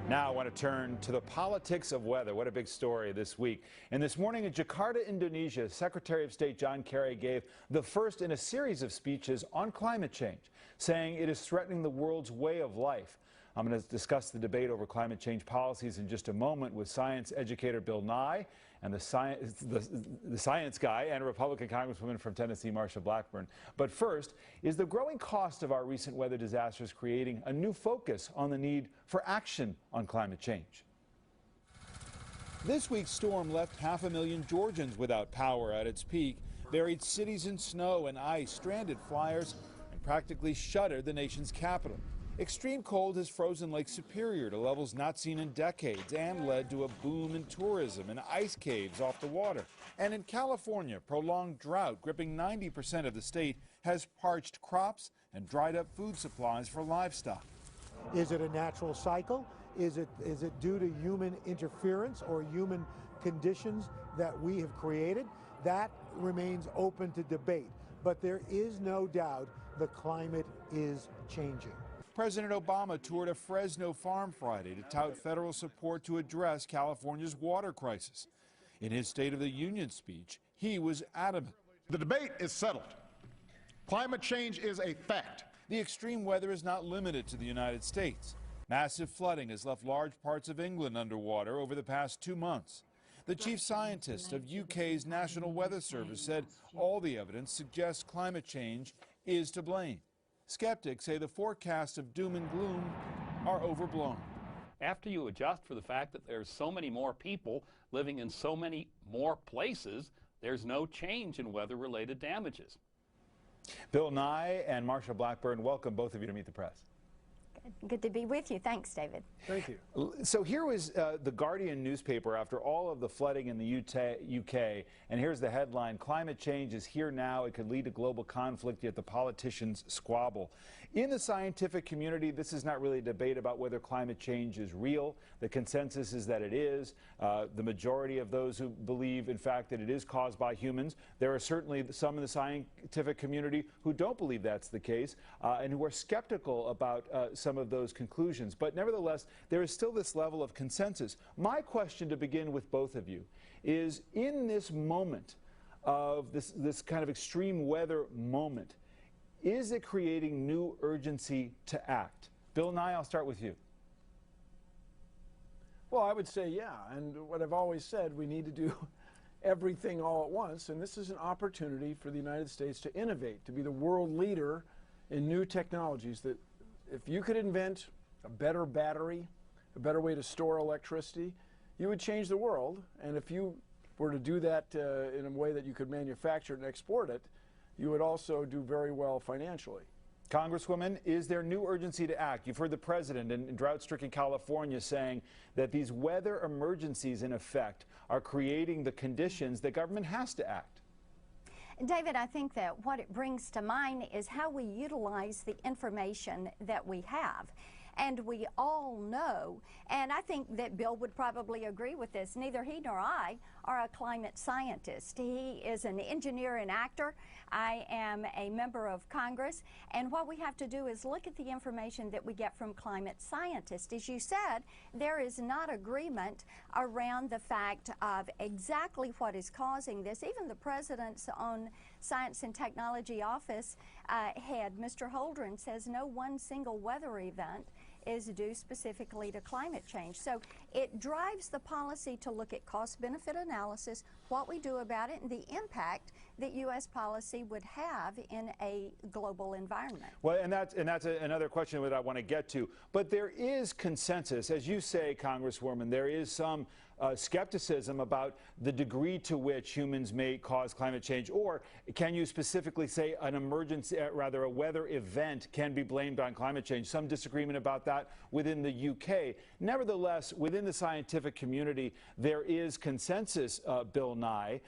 Now I want to turn to the politics of weather. What a big story this week. And this morning in Jakarta, Indonesia, Secretary of State John Kerry gave the first in a series of speeches on climate change, saying it is threatening the world's way of life. I'm going to discuss the debate over climate change policies in just a moment with science educator Bill Nye and the science guy and a Republican Congresswoman from Tennessee, Marsha Blackburn. But first, is the growing cost of our recent weather disasters creating a new focus on the need for action on climate change? This week's storm left 500,000 Georgians without power at its peak, buried cities in snow and ice, stranded flyers, and practically shuttered the nation's capital. Extreme cold has frozen Lake Superior to levels not seen in decades and led to a boom in tourism and ice caves off the water. And in California, prolonged drought gripping 90% of the state has parched crops and dried up food supplies for livestock. Is it a natural cycle? Is it due to human interference or human conditions that we have created? That remains open to debate. But there is no doubt the climate is changing. President Obama toured a Fresno farm Friday to tout federal support to address California's water crisis. In his State of the Union speech, he was adamant. The debate is settled. Climate change is a fact. The extreme weather is not limited to the United States. Massive flooding has left large parts of England underwater over the past 2 months. The chief scientist of UK's National Weather Service said all the evidence suggests climate change is to blame. Skeptics say the forecasts of doom and gloom are overblown. After you adjust for the fact that there's so many more people living in so many more places, there's no change in weather-related damages. Bill Nye and Marsha Blackburn, welcome both of you to Meet the Press. Good to be with you. Thanks, David. Thank you. So here was the Guardian newspaper after all of the flooding in the UK, and here's the headline: climate change is here now. It could lead to global conflict, yet the politicians squabble. In the scientific community, this is not really a debate about whether climate change is real. The consensus is that it is. The majority of those who believe, in fact, that it is caused by humans. There are certainly some in the scientific community who don't believe that's the case and who are skeptical about some of those conclusions. But nevertheless, there is still this level of consensus. My question to begin with both of you is, in this moment of this kind of extreme weather moment, is it creating new urgency to act? Bill Nye, I'll start with you. Well, I would say yeah, and what I've always said, we need to do everything all at once, and this is an opportunity for the United States to innovate, to be the world leader in new technologies. That if you could invent a better battery, a better way to store electricity, you would change the world. And if you were to do that in a way that you could manufacture it and export it, you would also do very well financially. Congresswoman, is there new urgency to act? You've heard the president in drought-stricken California saying that these weather emergencies, in effect, are creating the conditions that government has to act. David, I think that what it brings to mind is how we utilize the information that we have. And we all know, and I think that Bill would probably agree with this, neither he nor I are a climate scientist. He is an engineer and actor. I am a member of Congress. And what we have to do is look at the information that we get from climate scientists. As you said, there is not agreement around the fact of exactly what is causing this. Even the president's own Science and Technology Office head, Mr. Holdren, says no one single weather event is due specifically to climate change. So it drives the policy to look at cost-benefit analysis, what we do about it, and the impact that U.S. policy would have in a global environment. Well, and that's another question that I want to get to. But there is consensus, as you say, Congresswoman, there is some skepticism about the degree to which humans may cause climate change, or can you specifically say an emergency, rather a weather event can be blamed on climate change? Some disagreement about that within the UK. Nevertheless, within the scientific community, there is consensus, Bill Nye,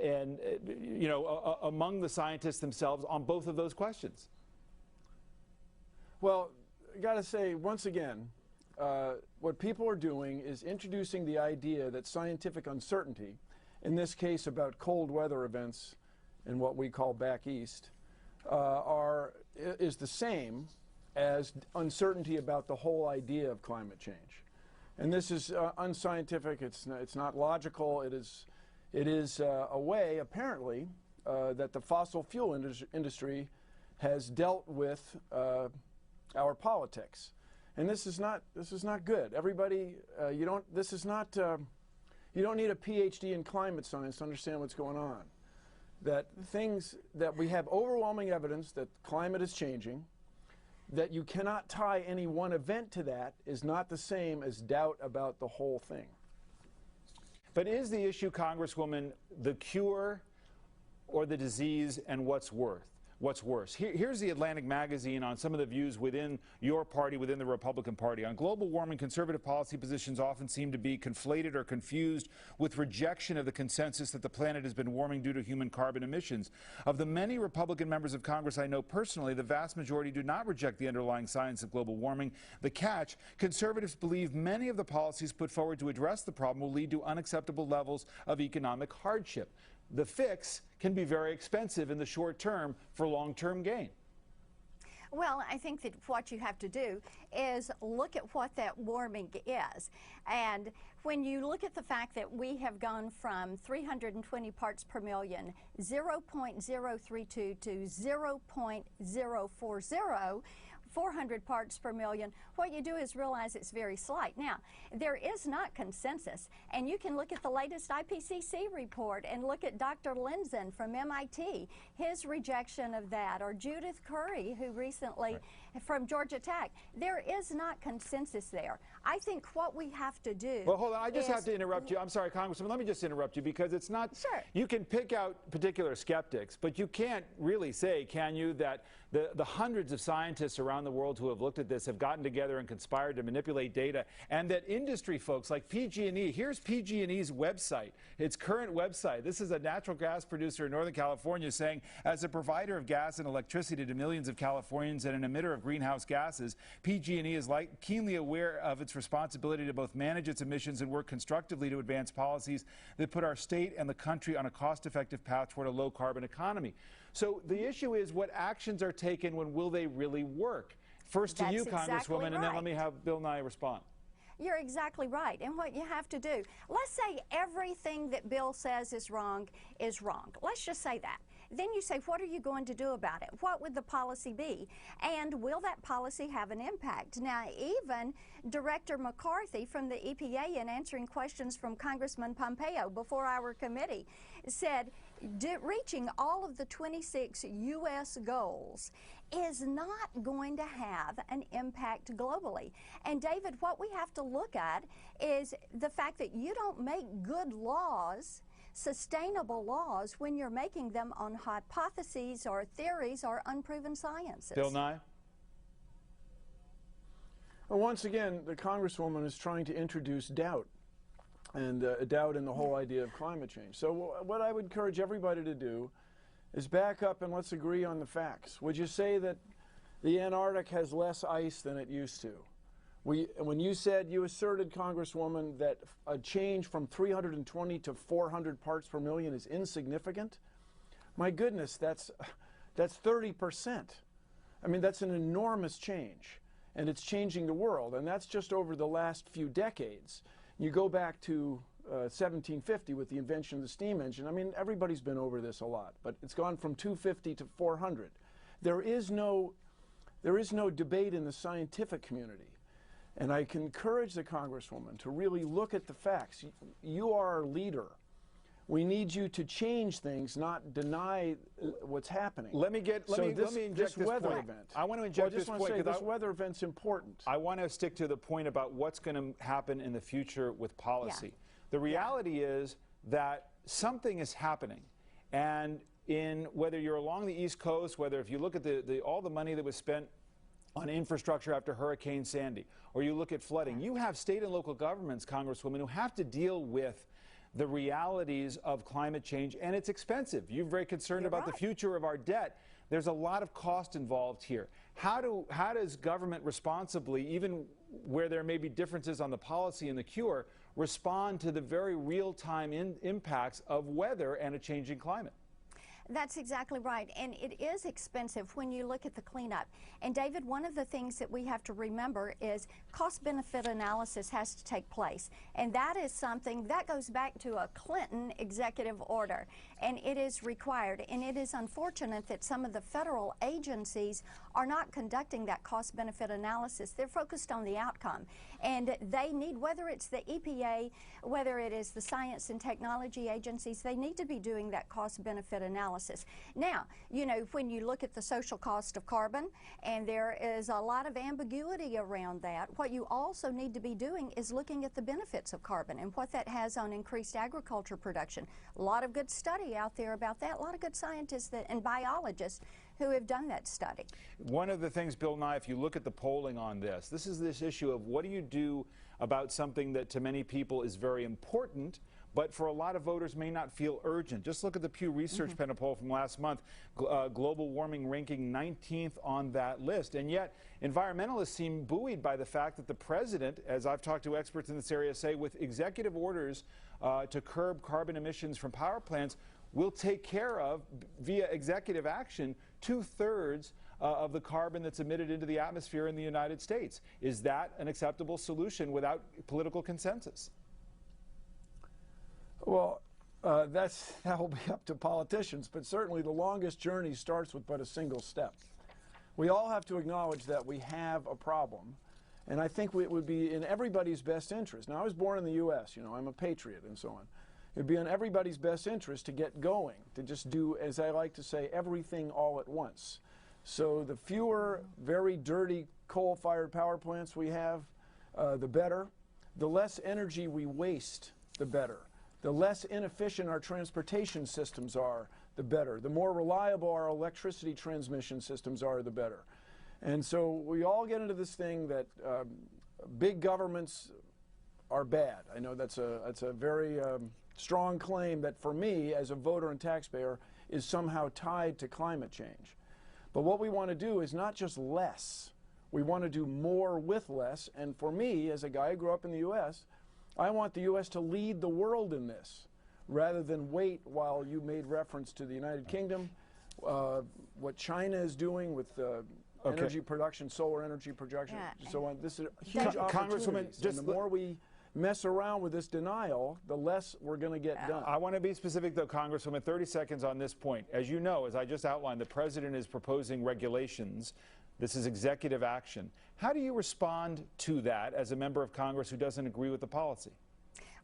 and you know, among the scientists themselves on both of those questions. Well, I got to say, once again, what people are doing is introducing the idea that scientific uncertainty, in this case about cold weather events in what we call back east, is the same as uncertainty about the whole idea of climate change. And this is unscientific. It's not logical. It is a way, apparently, that the fossil fuel industry has dealt with our politics, and this is not good. Everybody, you don't need a PhD in climate science to understand what's going on. That we have overwhelming evidence that climate is changing. That you cannot tie any one event to that is not the same as doubt about the whole thing. But is the issue, Congresswoman, the cure or the disease, and what's worse? Here's the Atlantic magazine on some of the views within your party, within the Republican Party. On global warming, conservative policy positions often seem to be conflated or confused with rejection of the consensus that the planet has been warming due to human carbon emissions. Of the many Republican members of Congress I know personally, the vast majority do not reject the underlying science of global warming. The catch, conservatives believe many of the policies put forward to address the problem will lead to unacceptable levels of economic hardship. The fix can be very expensive in the short term for long-term gain. Well, I think that what you have to do is look at what that warming is. And when you look at the fact that we have gone from 320 parts per million, 0.032 to 0.040, 400 parts per million, what you do is realize it's very slight. Now, there is not consensus, and you can look at the latest IPCC report and look at Dr. Lindzen from MIT, his rejection of that, or Judith Curry, who recently from Georgia Tech. There is not consensus there. I think what we have to do. Well, hold on, I just have to interrupt you. I'm sorry, Congressman, let me just interrupt you, because it's not. Sure. You can pick out particular skeptics, but you can't really say, can you, that the hundreds of scientists around the world who have looked at this have gotten together and conspired to manipulate data, and that industry folks like PG&E, here's PG&E's website, its current website. This is a natural gas producer in Northern California saying, as a provider of gas and electricity to millions of Californians and an emitter of greenhouse gases, PG&E is keenly aware of its responsibility to both manage its emissions and work constructively to advance policies that put our state and the country on a cost-effective path toward a low-carbon economy. So the issue is, what actions are taken, when will they really work? First to you, Congresswoman, and then let me have Bill Nye respond. You're exactly right. And what you have to do, let's say everything that Bill says is wrong is wrong. Let's just say that. Then you say, what are you going to do about it? What would the policy be? And will that policy have an impact? Now, even Director McCarthy from the EPA, in answering questions from Congressman Pompeo before our committee, said reaching all of the 26 U.S. goals is not going to have an impact globally. And David, what we have to look at is the fact that you don't make good laws, sustainable laws, when you're making them on hypotheses or theories or unproven sciences. Bill Nye? Well, once again, the Congresswoman is trying to introduce doubt, and doubt in the whole idea of climate change. So what I would encourage everybody to do is back up and let's agree on the facts. Would you say that the Antarctic has less ice than it used to? When you asserted, Congresswoman, that a change from 320 to 400 parts per million is insignificant, my goodness, that's 30%. I mean, that's an enormous change, and it's changing the world, and that's just over the last few decades. You go back to 1750 with the invention of the steam engine. I mean, everybody's been over this a lot, but it's gone from 250 to 400. There is no debate in the scientific community. And I can encourage the Congresswoman to really look at the facts. You are our leader. We need you to change things, not deny what's happening. Let me inject this weather point. event. I want to inject this point. This weather event's important. I want to stick to the point about what's going to happen in the future with policy. Yeah. The reality is that something is happening, and whether you're along the East Coast, whether if you look at all the money that was spent on infrastructure after Hurricane Sandy, or you look at flooding, you have state and local governments, Congresswoman, who have to deal with the realities of climate change, and it's expensive. You're very concerned about the future of our debt. There's a lot of cost involved here. How does government responsibly, even where there may be differences on the policy and the cure, respond to the very real-time impacts of weather and a changing climate? That's exactly right, and it is expensive when you look at the cleanup. And David, one of the things that we have to remember is cost-benefit analysis has to take place, and that is something that goes back to a Clinton executive order, and it is required. And it is unfortunate that some of the federal agencies are not conducting that cost-benefit analysis. They're focused on the outcome, and they need, whether it's the EPA, whether it is the science and technology agencies, they need to be doing that cost-benefit analysis. Now, you know, when you look at the social cost of carbon, and there is a lot of ambiguity around that, what you also need to be doing is looking at the benefits of carbon and what that has on increased agriculture production. A lot of good study out there about that, a lot of good scientists and biologists who have done that study. One of the things, Bill Nye, if you look at the polling on this is this issue of what do you do about something that to many people is very important, but for a lot of voters may not feel urgent. Just look at the Pew Research Panel poll from last month, global warming ranking 19th on that list. And yet, environmentalists seem buoyed by the fact that the president, as I've talked to experts in this area, say with executive orders to curb carbon emissions from power plants, will take care of, via executive action, 2/3 of the carbon that's emitted into the atmosphere in the United States. Is that an acceptable solution without political consensus? Well, that will be up to politicians, but certainly the longest journey starts with but a single step. We all have to acknowledge that we have a problem, and I think it would be in everybody's best interest. Now, I was born in the U.S., you know, I'm a patriot and so on. It would be in everybody's best interest to get going, to just do, as I like to say, everything all at once. So the fewer very dirty coal-fired power plants we have, the better. The less energy we waste, the better. The less inefficient our transportation systems are, the better. The more reliable our electricity transmission systems are, the better. And so we all get into this thing that big governments are bad. I know that's a very strong claim that for me as a voter and taxpayer is somehow tied to climate change. But what we want to do is not just less. We want to do more with less. And for me, as a guy who grew up in the U.S., I want the U.S. to lead the world in this, rather than wait while you made reference to the United Kingdom, what China is doing with energy production, solar energy production, so on. This is a huge opportunity. And the more we mess around with this denial, the less we're going to get done. I want to be specific, though, Congresswoman, 30 seconds on this point. As you know, as I just outlined, the president is proposing regulations. This is executive action. How do you respond to that as a member of Congress who doesn't agree with the policy?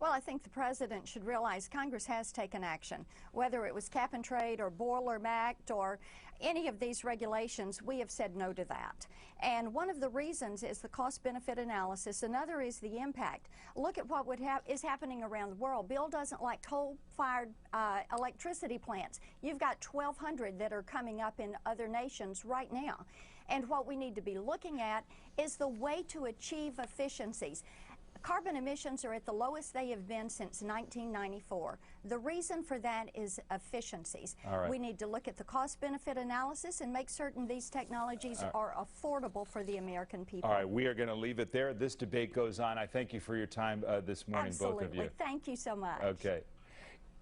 Well, I think the president should realize Congress has taken action. Whether it was cap and trade or Boiler Act or any of these regulations, we have said no to that. And one of the reasons is the cost-benefit analysis. Another is the impact. Look at what is happening around the world. Bill doesn't like coal-fired electricity plants. You've got 1,200 that are coming up in other nations right now. And what we need to be looking at is the way to achieve efficiencies. Carbon emissions are at the lowest they have been since 1994. The reason for that is efficiencies. We need to look at the cost-benefit analysis and make certain these technologies are affordable for the American people. All right, we are going to leave it there. This debate goes on. I thank you for your time this morning, both of you. Thank you so much. Okay.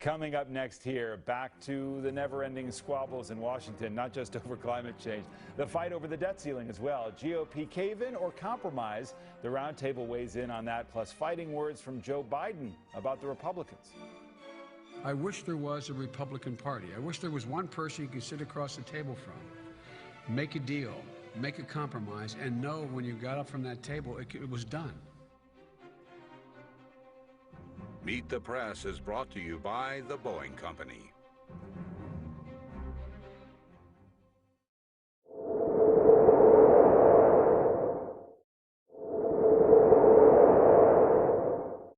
Coming up next here, back to the never-ending squabbles in Washington, not just over climate change, the fight over the debt ceiling as well. GOP cave-in or compromise? The roundtable weighs in on that, plus fighting words from Joe Biden about the Republicans. I wish there was a Republican Party. I wish there was one person you could sit across the table from, make a deal, make a compromise, and know when you got up from that table, it was done. Meet the Press is brought to you by the Boeing Company.